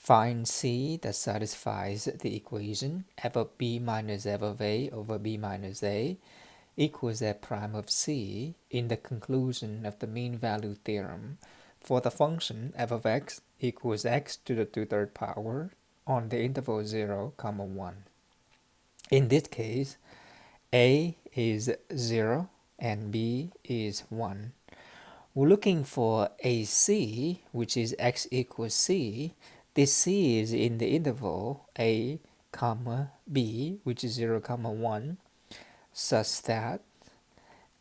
Find C that satisfies the equation f of b minus f of a over b minus a equals f prime of c in the conclusion of the mean value theorem for the function f of x equals x to the 2/3 power on the interval 0, 1. In this case, a is 0 and b is 1. We're looking for AC, which is x equals c. This c is in the interval a, b, which is 0, 1, such that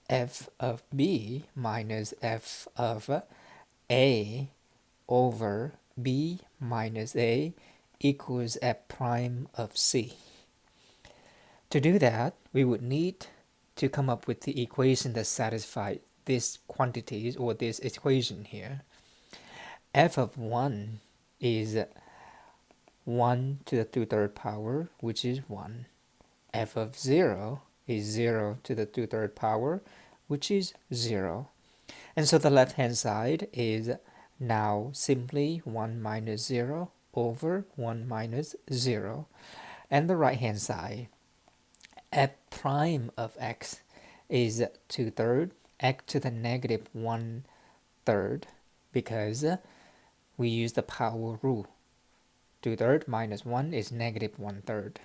f of b minus f of a over b minus a equals f prime of c. To do that, we would need to come up with the equation that satisfies these quantities or this equation here. F of 1 is 1 to the 2/3 power, which is 1. F of 0 is 0 to the 2/3 power, which is 0. And so the left-hand side is now simply 1 minus 0 over 1 minus 0. And the right-hand side, f prime of x is 2/3, x to the negative 1/3, because we use the power rule. 2/3 minus 1 is negative 1/3.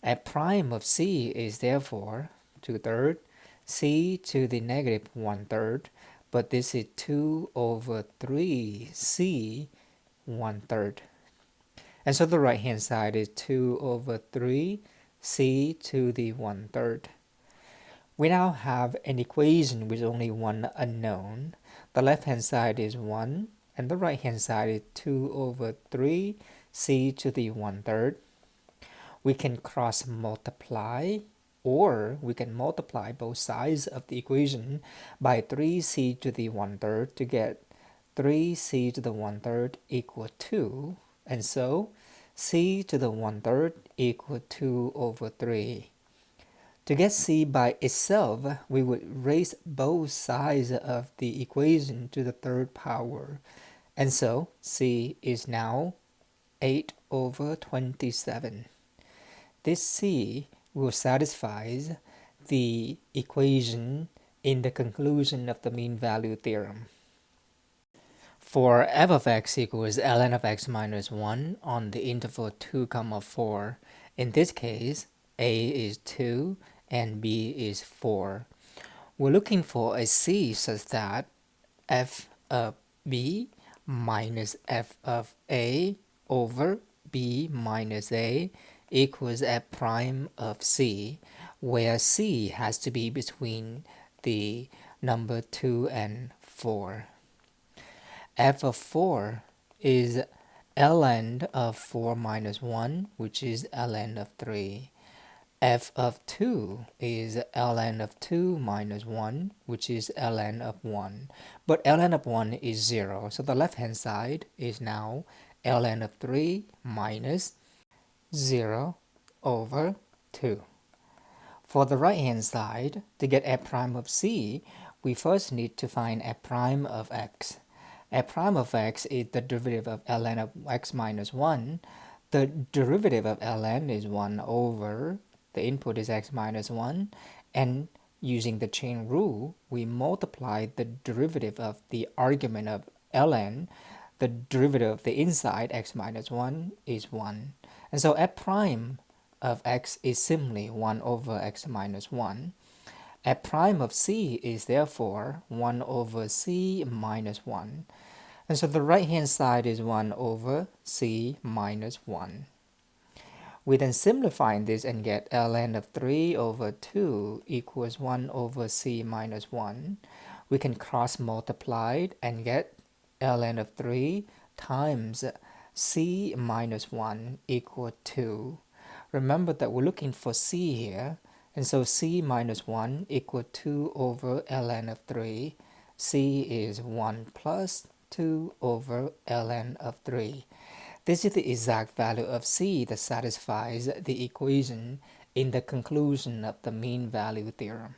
F prime of c is therefore 2/3, c to the negative 1/3, but this is 2 over 3 c 1/3. And so the right hand side is 2 over 3 c to the 1/3. We now have an equation with only one unknown. The left hand side is 1 and the right hand side is 2 over 3 c to the 1/3. We can cross multiply, or we can multiply both sides of the equation by 3c to the 1/3 to get 3c to the 1/3 equal 2. And so c to the 1/3 equal 2 over 3. To get c by itself, we would raise both sides of the equation to the 3rd power. And so c is now 8 over 27. This c will satisfy the equation in the conclusion of the mean value theorem. For f of x equals ln of x minus 1 on the interval 2, 4, in this case, a is 2 and b is 4. We're looking for a c such that f of b minus f of a over b minus a equals f prime of c, where c has to be between the number 2 and 4. F of 4 is ln of 4 minus 1, which is ln of 3. F of 2 is ln of 2 minus 1, which is ln of 1. But ln of 1 is 0, so the left-hand side is now ln of 3 minus 0 over 2. For the right-hand side, to get f prime of c, we first need to find f prime of x. F prime of x is the derivative of ln of x minus 1. The derivative of ln is 1 over, the input is x minus 1, and using the chain rule, we multiply the derivative of the argument of ln. The derivative of the inside, x minus 1, is 1. And so f prime of x is simply 1 over x minus 1. F prime of c is therefore 1 over c minus 1. And so the right-hand side is 1 over c minus 1. We then simplify this and get ln of 3 over 2 equals 1 over c minus 1. We can cross multiply it and get ln of 3 times c minus 1 equal 2. Remember that we're looking for c here, and so c minus 1 equal 2 over ln of 3. c is 1 plus 2 over ln of 3. This is the exact value of c that satisfies the equation in the conclusion of the mean value theorem.